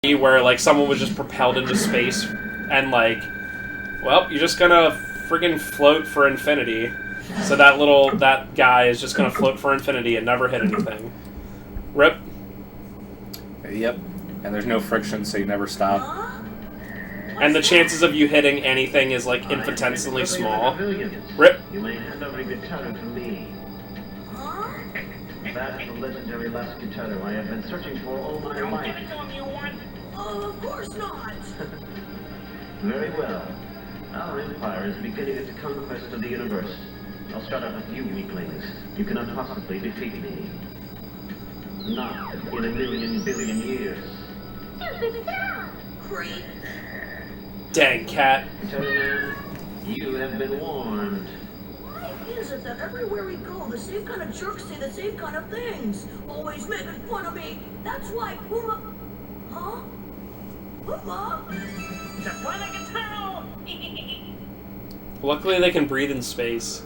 where like someone was just propelled into space and like, well, you're just gonna friggin' float for infinity. So that guy is just gonna float for infinity and never hit anything. Rip. Yep. And there's no friction, so you never stop. And the chances of you hitting anything is like infinitesimally small. Rip. You may hand over Gitaroo to me. That's the legendary last Gitaroo I have been searching for all my life. Oh, of course not. Very well. Our empire is beginning its conquest of the universe. I'll start out with you, weaklings. You cannot possibly defeat me. Not in a million billion years. Creep. Dang, cat. Gitaroo man, you have been warned. Why is it that everywhere we go, the same kind of jerks say the same kind of things? Always making fun of me. That's why Puma... Huh? Puma? Luckily, they can breathe in space.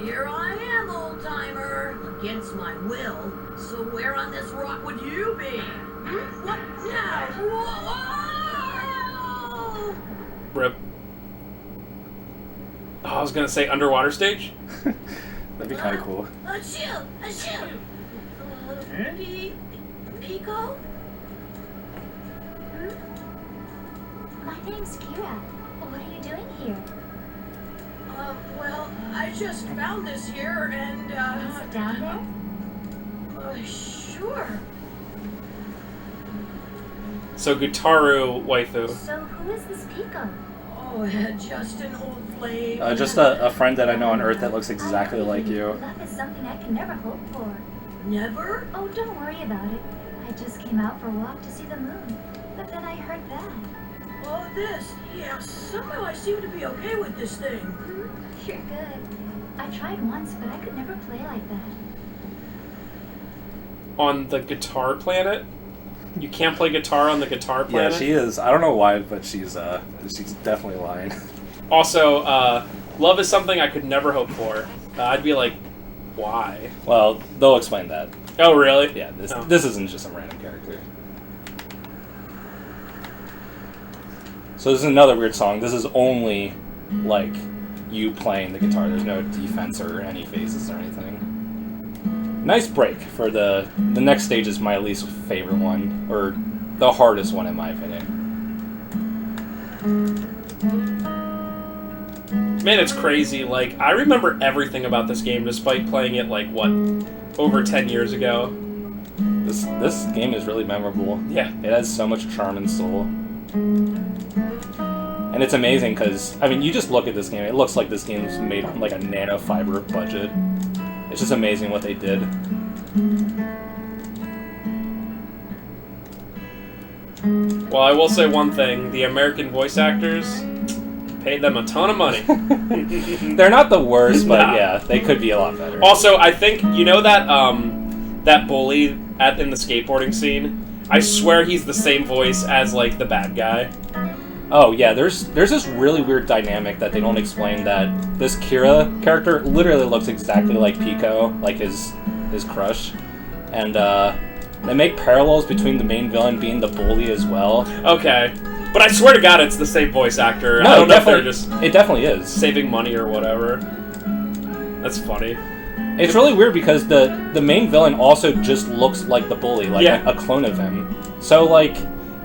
Here I am, old-timer. Against my will. So where on this rock would you be? Hmm? What now? Whoa! Rip. Oh, I was gonna say underwater stage? That'd be kind of cool. Achoo! Achoo! Pico? My name's Kira. What are you doing here? Well, I just found this here and, Is it down there? Sure. So Gitaroo waifu. So who is this Pico? Oh, just an old flame. Just a friend that I know on Earth that looks exactly like you. Love is something I can never hope for. Never? Oh, don't worry about it. I just came out for a walk to see the moon. But then I heard that. Oh, this. Yeah, somehow I seem to be okay with this thing. You're good. I tried once, but I could never play like that. On the guitar planet? You can't play guitar on the guitar planet? Yeah, she is. I don't know why, but she's definitely lying. Also, love is something I could never hope for. I'd be like, why? Well, they'll explain that. Oh, really? Yeah, this isn't just some random character. So this is another weird song. This is only, like, you playing the guitar. There's no defense or any phases or anything. Nice break for the next stage is my least favorite one, or the hardest one in my opinion. Man, it's crazy. Like, I remember everything about this game despite playing it, like, what, over 10 years ago? This game is really memorable. Yeah. It has so much charm and soul. And it's amazing because, I mean, you just look at this game, it looks like this game was made on like a nanofiber budget. It's just amazing what they did. Well, I will say one thing. The American voice actors paid them a ton of money. They're not the worst, but Nah. yeah, they could be a lot better. Also, I think, you know that that bully in the skateboarding scene? I swear he's the same voice as, like, the bad guy. Oh yeah, there's this really weird dynamic that they don't explain, that this Kira character literally looks exactly like Pico, like his crush, and they make parallels between the main villain being the bully as well. Okay. But I swear to God it's the same voice actor. No, I don't know if they're just it definitely is. saving money or whatever. That's funny. It's really weird because the main villain also just looks like the bully, like Yeah. a clone of him. So like,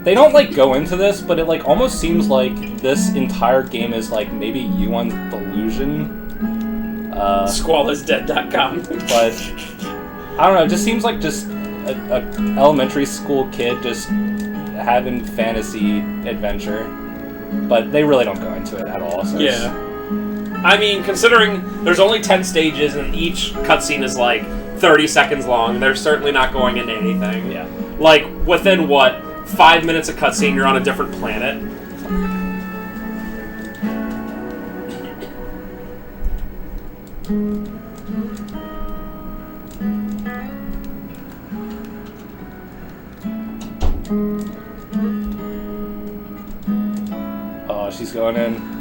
they don't like go into this, but it like almost seems like this entire game is like maybe Yuan's delusion. SquallIsDead.com. But I don't know, it just seems like just a elementary school kid just having fantasy adventure. But they really don't go into it at all. So Yeah. I mean, considering there's only 10 stages and each cutscene is like 30 seconds long, they're certainly not going into anything. Yeah. Like, within what, 5 minutes of cutscene, you're on a different planet? Oh, she's going in.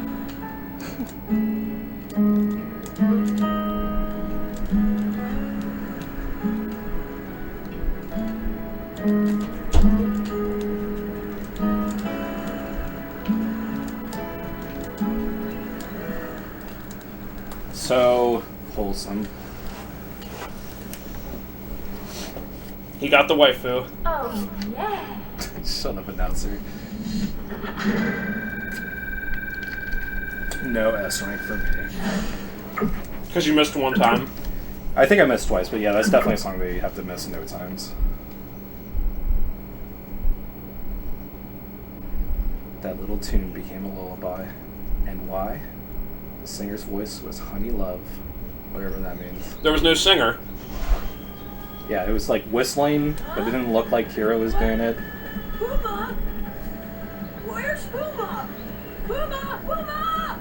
So wholesome. He got the waifu. Oh, yeah. Shut up, announcer. No S rank for me. Because you missed one time. I think I missed twice, but yeah, that's definitely a song that you have to miss no times. That little tune became a lullaby. And why? The singer's voice was Honey Love, whatever that means. There was no singer. Yeah, it was like whistling, but it didn't look like Kira was doing it. Puma? Where's Puma? Puma! Puma!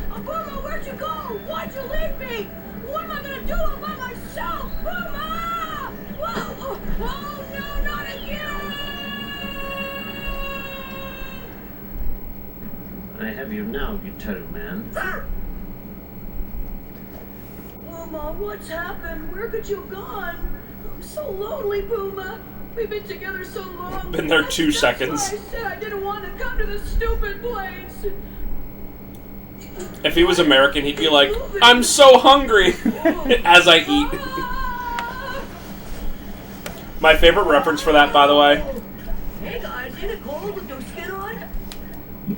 Puma, where'd you go? Why'd you leave me? What am I gonna do all by myself? Puma! Whoa! Oh no, not again! I have you now, Gitaroo man. Puma, what's happened? Where could you have gone? I'm so lonely, Puma. We've been together so long. Been there 2 seconds. That's why I said I didn't want to come to this stupid place. If he was American, he'd be like, I'm so hungry as I eat. My favorite reference for that, by the way. Hey guys, ain't it cold with no skin on?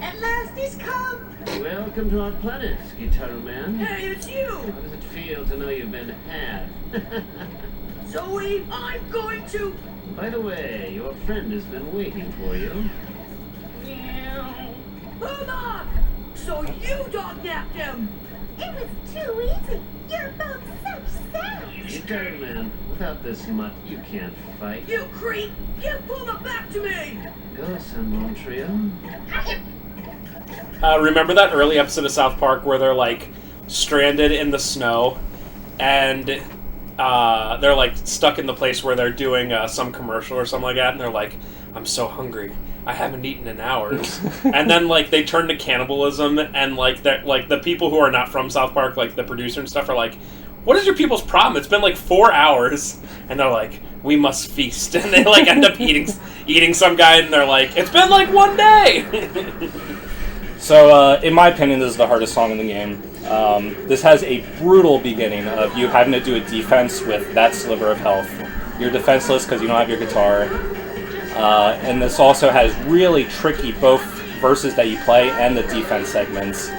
At last he's come. Welcome to our planet, Gitaroo man. Hey, it's you! How does it feel to know you've been had? Zoe, I'm going to... By the way, your friend has been waiting for you. Puma! So you dog-napped him! It was too easy. You're both such saps. Gitaroo man, without this mutt, you can't fight. You creep! Give Puma back to me! Go, San Montreal. Remember that early episode of South Park where they're like stranded in the snow and they're like stuck in the place where they're doing some commercial or something like that, and they're like, I'm so hungry, I haven't eaten in hours. And then like they turn to cannibalism, and like the people who are not from South Park, like the producer and stuff, are like, what is your people's problem? It's been like 4 hours. And they're like, we must feast. And they like end up eating some guy, and they're like, it's been like 1 day. So, in my opinion, this is the hardest song in the game. This has a brutal beginning of you having to do a defense with that sliver of health. You're defenseless because you don't have your guitar. And this also has really tricky both verses that you play and the defense segments.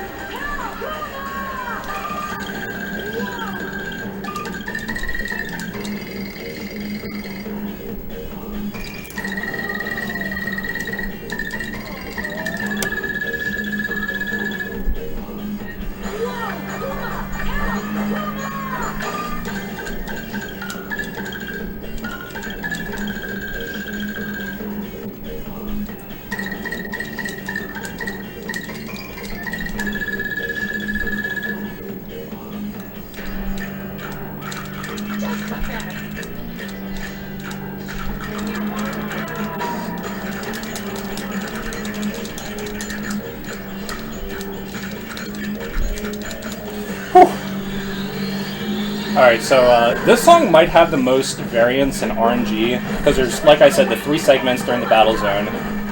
Alright, so this song might have the most variance in RNG, because there's, like I said, the 3 segments during the battle zone,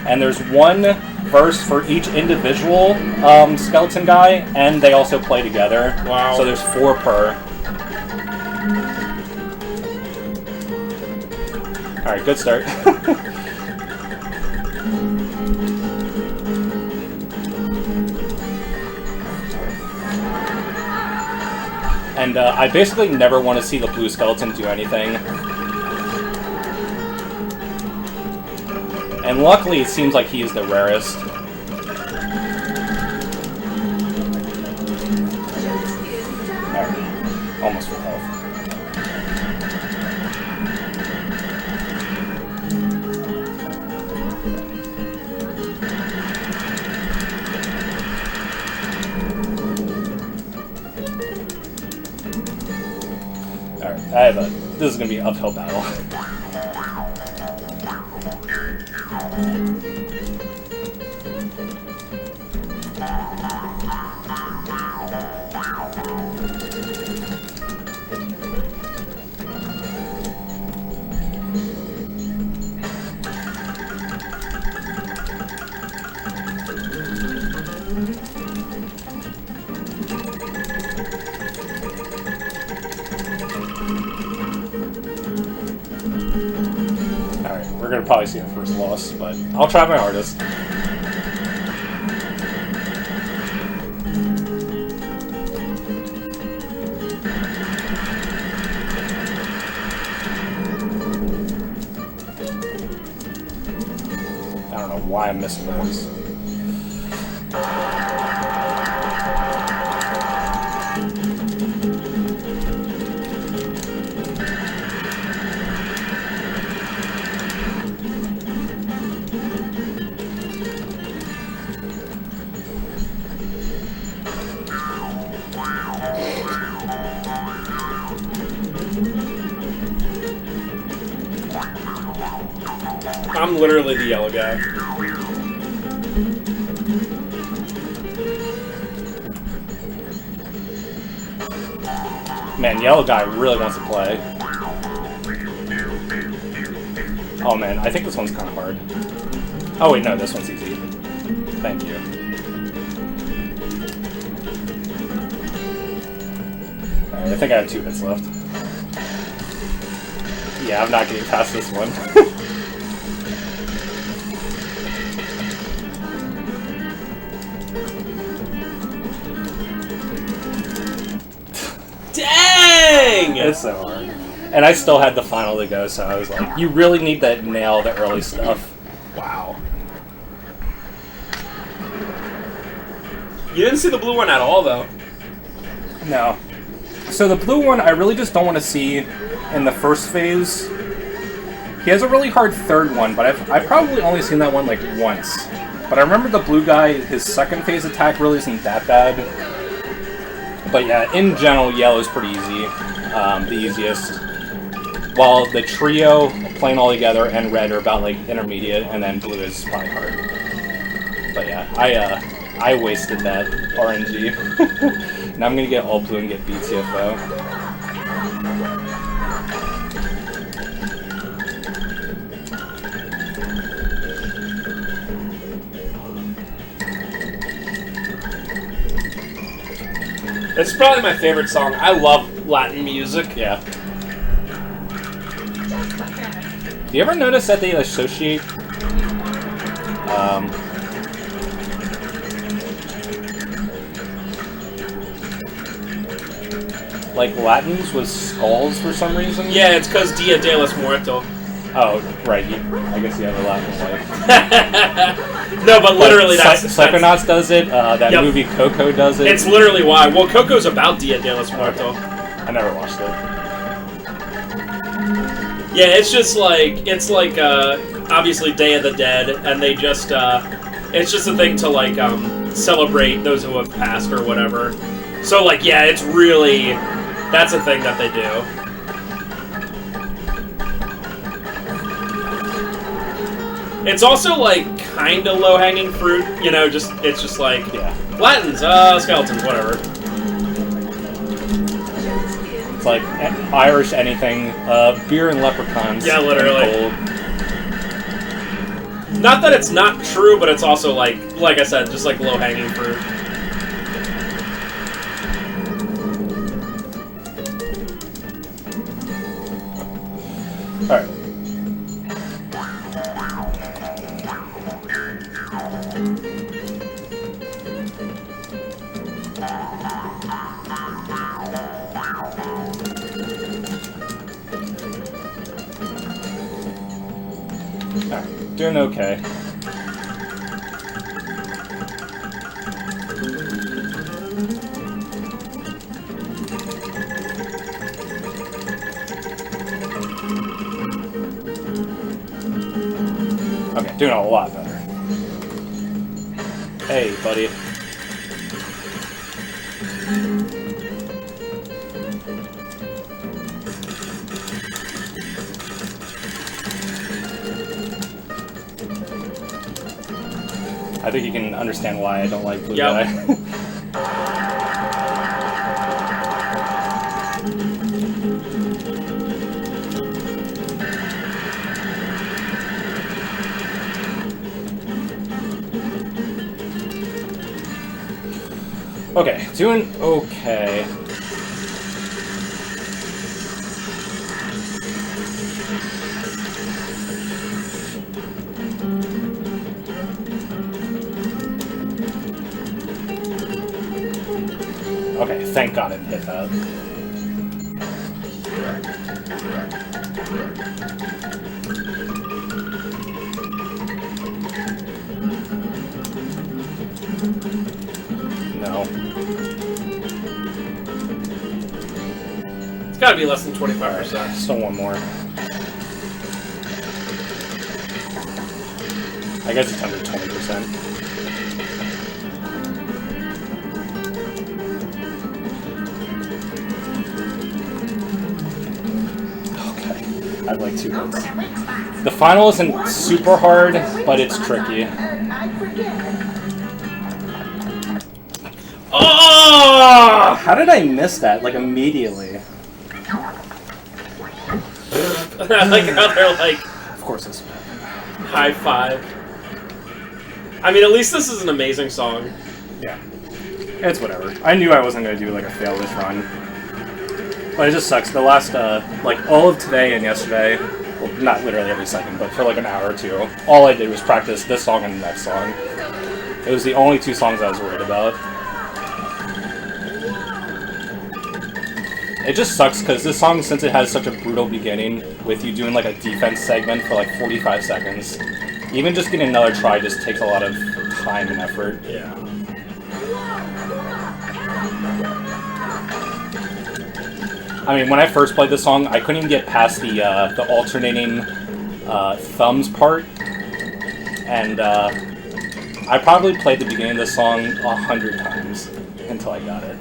and there's 1 verse for each individual skeleton guy, and they also play together. Wow. So there's 4 per. Alright, good start. And I basically never want to see the blue skeleton do anything. And luckily, it seems like he is the rarest. Alright, almost full health. Alright, this is gonna be an uphill battle. We're gonna probably see our first loss, but I'll try my hardest. I don't know why I'm missing those. I'm literally the yellow guy. Man, yellow guy really wants to play. Oh man, I think this one's kind of hard. Oh wait, no, this one's easy. Thank you. Alright, I think I have 2 hits left. Yeah, I'm not getting past this one. Dang! It's so hard. And I still had the final to go, so I was like, you really need to nail the early stuff. Wow. You didn't see the blue one at all, though. No. So the blue one, I really just don't want to see in the first phase. He has a really hard third one, but I've probably only seen that one like once. But I remember the blue guy, his second phase attack really isn't that bad. But yeah, in general, yellow is pretty easy. The easiest. While the trio, playing all together, and red are about like intermediate, and then blue is probably hard. But yeah, I wasted that RNG. Now I'm gonna get all blue and get BTFO. It's probably my favorite song. I love Latin music. Yeah. Do you ever notice that they associate like Latins with skulls for some reason? Yeah, it's because Dia de los Muertos. Oh, right. I guess you have a Latin life. No, but literally that's... Psychonauts does it. That movie Coco does it. It's literally why. Well, Coco's about Dia de los Muertos. I never watched it. Yeah, it's just like... It's like, obviously, Day of the Dead, and they just, it's just a thing to, like, celebrate those who have passed or whatever. So, like, yeah, it's really... That's a thing that they do. It's also, like, kind of low-hanging fruit, you know, just, it's just like, Yeah. Latins, skeletons, whatever. It's like Irish anything. Beer and leprechauns. Yeah, literally. And gold. Not that it's not true, but it's also, like I said, just, like, low-hanging fruit. Alright. Alright, doing okay. Okay, doing a lot better. Hey, buddy. I think you can understand why I don't like blue guy. Okay, doing okay. Okay, thank God it hit that. No. It's gotta be less than 25%. Still one more. I guess it's under 20%. Okay. I'd like 2 hits. The final isn't super hard, but it's tricky. Oh! How did I miss that, like, immediately? I like how they're like, Of course it's... high five. I mean, at least this is an amazing song. Yeah. It's whatever. I knew I wasn't going to do, like, a fail this run. But it just sucks. The last, like, all of today and yesterday, well, not literally every second, but for, like, an hour or two, all I did was practice this song and the next song. It was the only 2 songs I was worried about. It just sucks, because this song, since it has such a brutal beginning, with you doing, like, a defense segment for, like, 45 seconds, even just getting another try just takes a lot of time and effort. Yeah. I mean, when I first played this song, I couldn't even get past the alternating thumbs part, and I probably played the beginning of this song 100 times until I got it.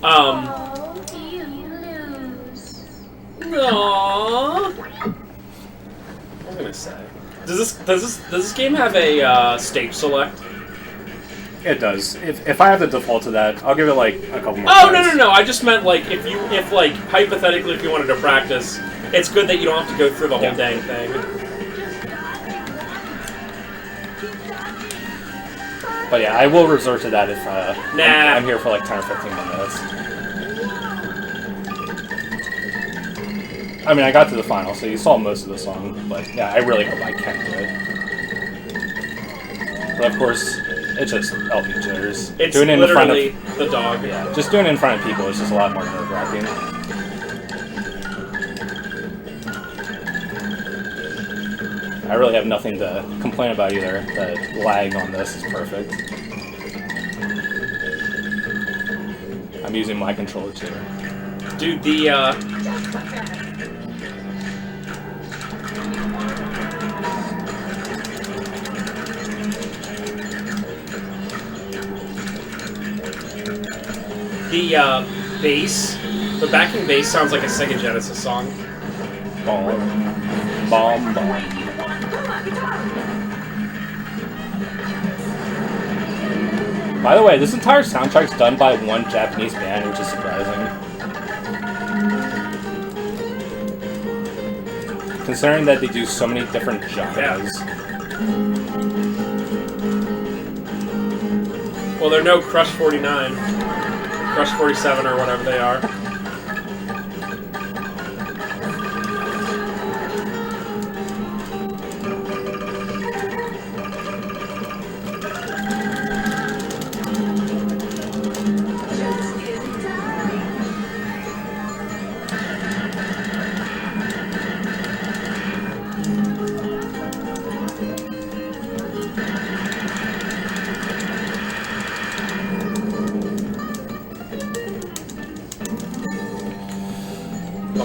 Oh, you lose. Aww. I'm gonna say, does this game have a stage select? It does. If I have to default to that, I'll give it like a couple more Oh tries. no! I just meant like if like hypothetically if you wanted to practice, it's good that you don't have to go through the whole dang thing. But yeah, I will resort to that if Nah. I'm here for like 10 or 15 more minutes. I mean, I got to the final, so you saw most of the song, but yeah, I really hope I can do it. But of course, it's just LP jitters. It's doing it in front literally of, the dog. yeah, just doing it in front of people is just a lot more nerve-wracking. I really have nothing to complain about either. The lag on this is perfect. I'm using my controller too. Dude, the bass, the backing bass sounds like a Sega Genesis song. Bomb, bomb, bomb. By the way, this entire soundtrack's done by one Japanese band, which is surprising. Considering that they do so many different genres. Well, they're no Crush 49, Crush 47, or whatever they are.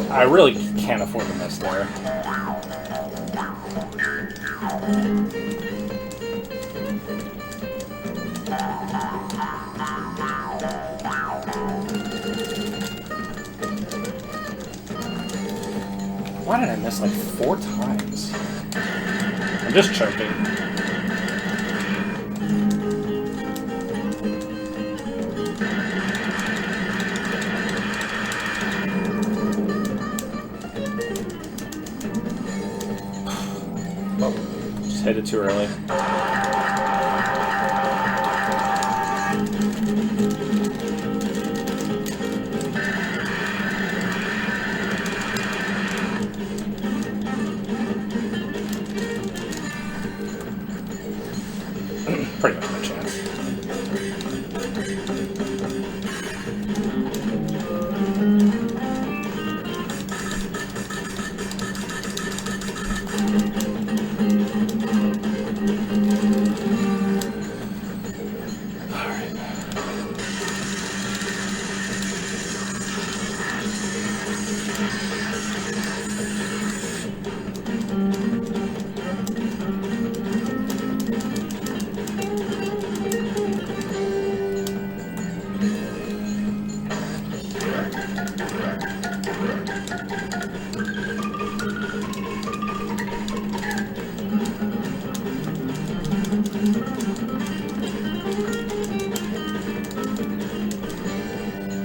I really can't afford to miss there. Why did I miss like 4 times? I'm just choking. Just hit it too early.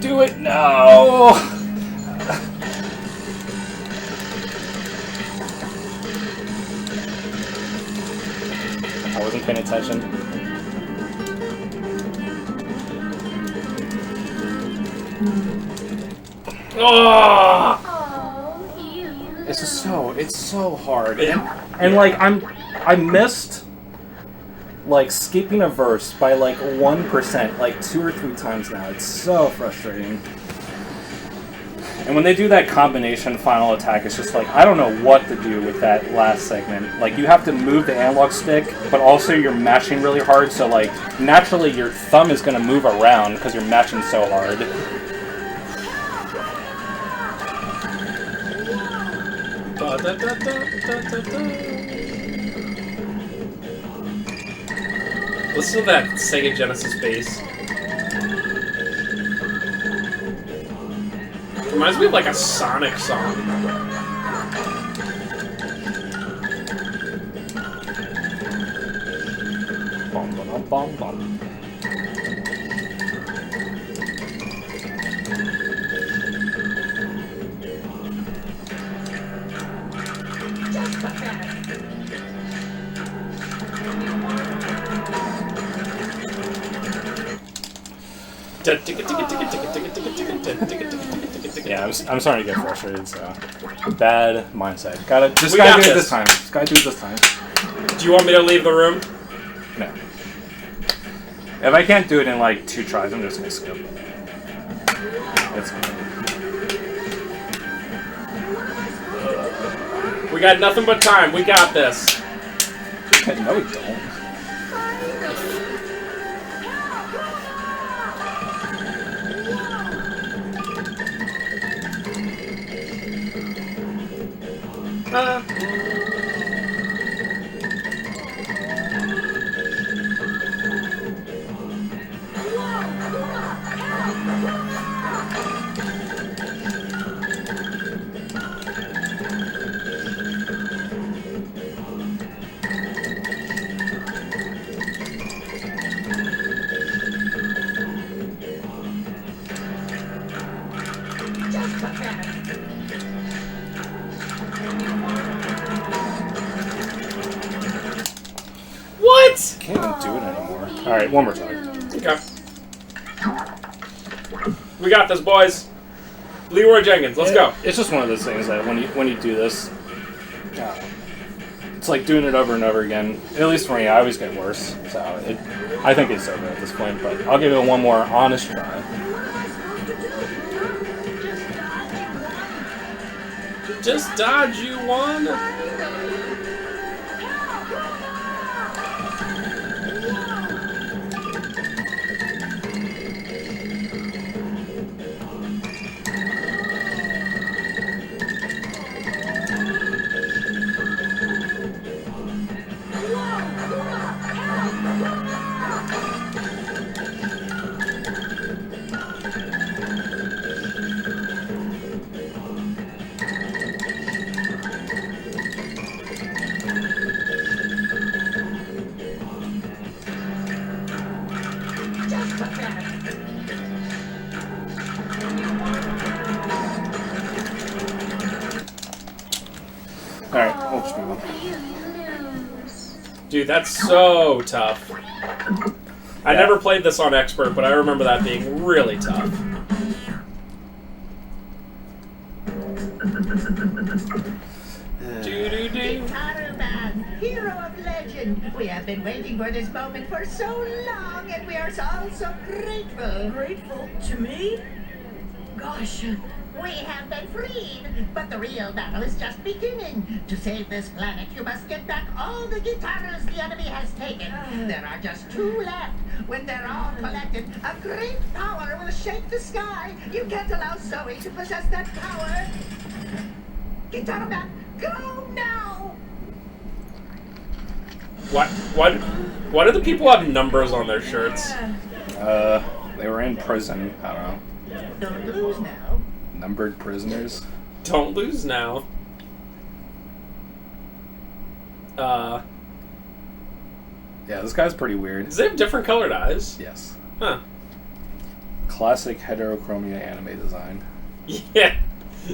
Do it now! I wasn't paying attention. Oh! Oh, you. It's so hard. And like I missed like skipping a verse by like 1%, like 2 or 3 times now. It's so frustrating. And when they do that combination final attack, it's just like, I don't know what to do with that last segment. Like, you have to move the analog stick, but also you're mashing really hard, so like, naturally your thumb is going to move around because you're mashing so hard. Da, da, da, da, da, da, da. Listen to that Sega Genesis bass. Reminds me of like a Sonic song. Bum, bum, bum, bum. Yeah, I'm starting to get frustrated, so bad mindset. Gotta do it this time. Just gotta do it this time. Do you want me to leave the room? No. If I can't do it in like 2 tries, I'm just gonna skip. It's fine. We got nothing but time. We got this. No, we don't. What? Can't even do it anymore. Alright, one more time. Okay. We got this, boys. Leroy Jenkins, let's go. It's just one of those things that when you do this, it's like doing it over and over again. At least for me, I always get worse. So I think it's over at this point. But I'll give it one more honest try. Just dodge you one. Alright, we'll just move on. Dude, that's so tough. I never played this on Expert, but I remember that being really tough. Gitaroo man, hero of legend. friend. We have been waiting for this moment for so long, and we are all so grateful. Grateful to me? Gosh, We have been freed, but the real battle is just beginning. To save this planet, you must get back all the Gitaroos the enemy has taken. There are just 2 left. When they're all collected, a great power will shake the sky. You can't allow Zoe to possess that power. Gitaroo Man, go now! Why do the people have numbers on their shirts? They were in prison. I don't know. Don't lose now. Numbered prisoners. Don't lose now. Yeah, this guy's pretty weird. Does they have different colored eyes? Yes. Huh. Classic heterochromia anime design. Yeah.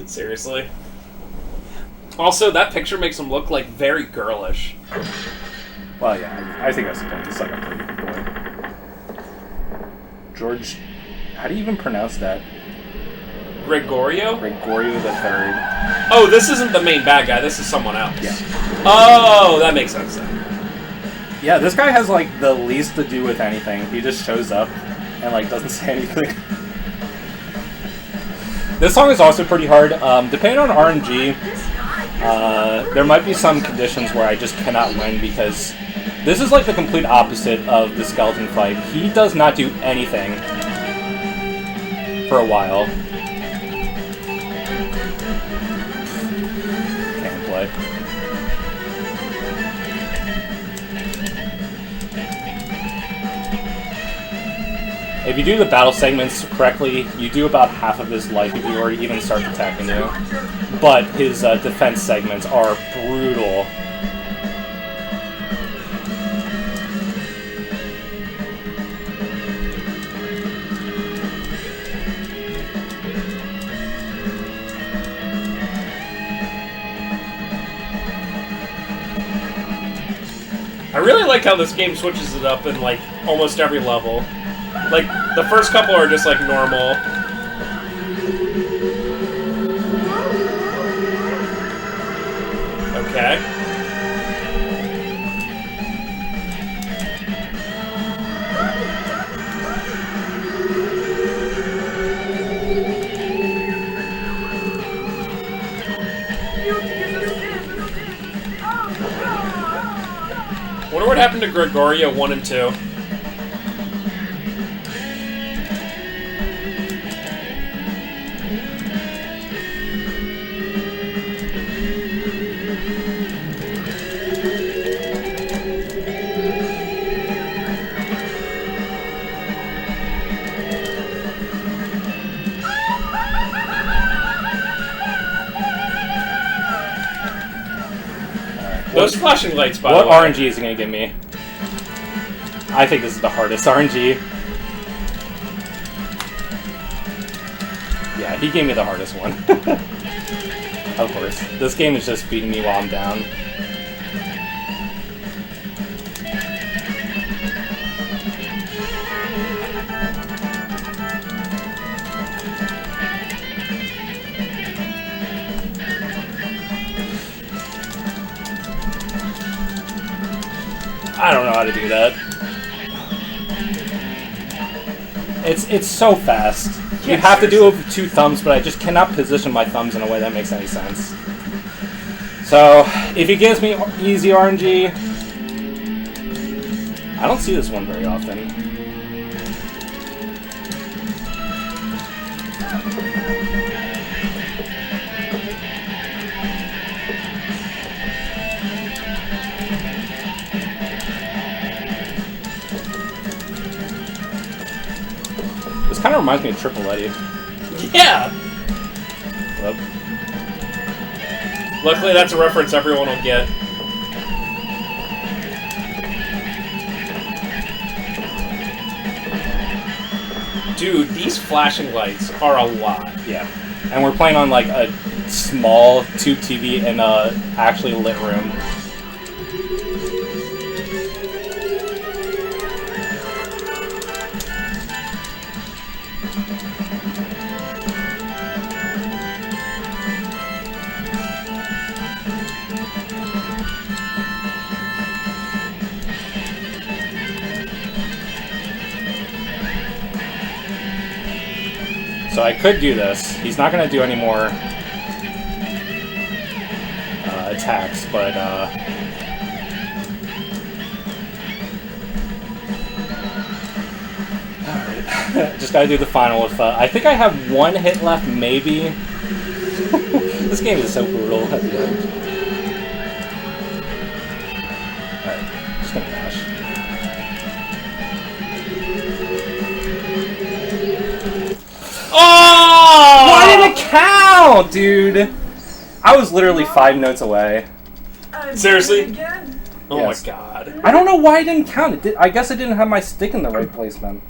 Seriously. Also, that picture makes him look like very girlish. Well, yeah, I think that's the point. It's like a pretty boy. George, how do you even pronounce that? Gregorio? Gregorio the Third. Oh, this isn't the main bad guy. This is someone else. Yeah. Oh, that makes sense then. Yeah, this guy has like the least to do with anything. He just shows up and like doesn't say anything. This song is also pretty hard. Depending on RNG, there might be some conditions where I just cannot win because this is like the complete opposite of the skeleton fight. He does not do anything for a while. Can't play. If you do the battle segments correctly, you do about half of his life if you already even start attacking you. But his defense segments are brutal. I really like how this game switches it up in like almost every level. Like the first couple are just like normal. Okay. Wonder what happened to Gregorio 1 and 2. Those flashing lights, by the way. What RNG is he going to give me? I think this is the hardest RNG. Yeah, he gave me the hardest one. Of course. This game is just beating me while I'm down. I don't know how to do that. It's so fast. You have to do it with 2 thumbs, but I just cannot position my thumbs in a way that makes any sense. So, if he gives me easy RNG, I don't see this one very often. This kind of reminds me of Triple Eddie. Yeah! Well, Luckily, that's a reference everyone will get. Dude, these flashing lights are a lot. yeah. And we're playing on like a small tube TV in a actually lit room. So I could do this. He's not going to do any more attacks, but alright. Just gotta do the final. If I think I have one hit left, maybe. This game is so brutal at the end. Alright, just gonna dash. Oh! Why did it count, dude? I was literally 5 notes away. Seriously? Again? Oh Yes. my god. I don't know why it didn't count. I guess it didn't have my stick in the right placement.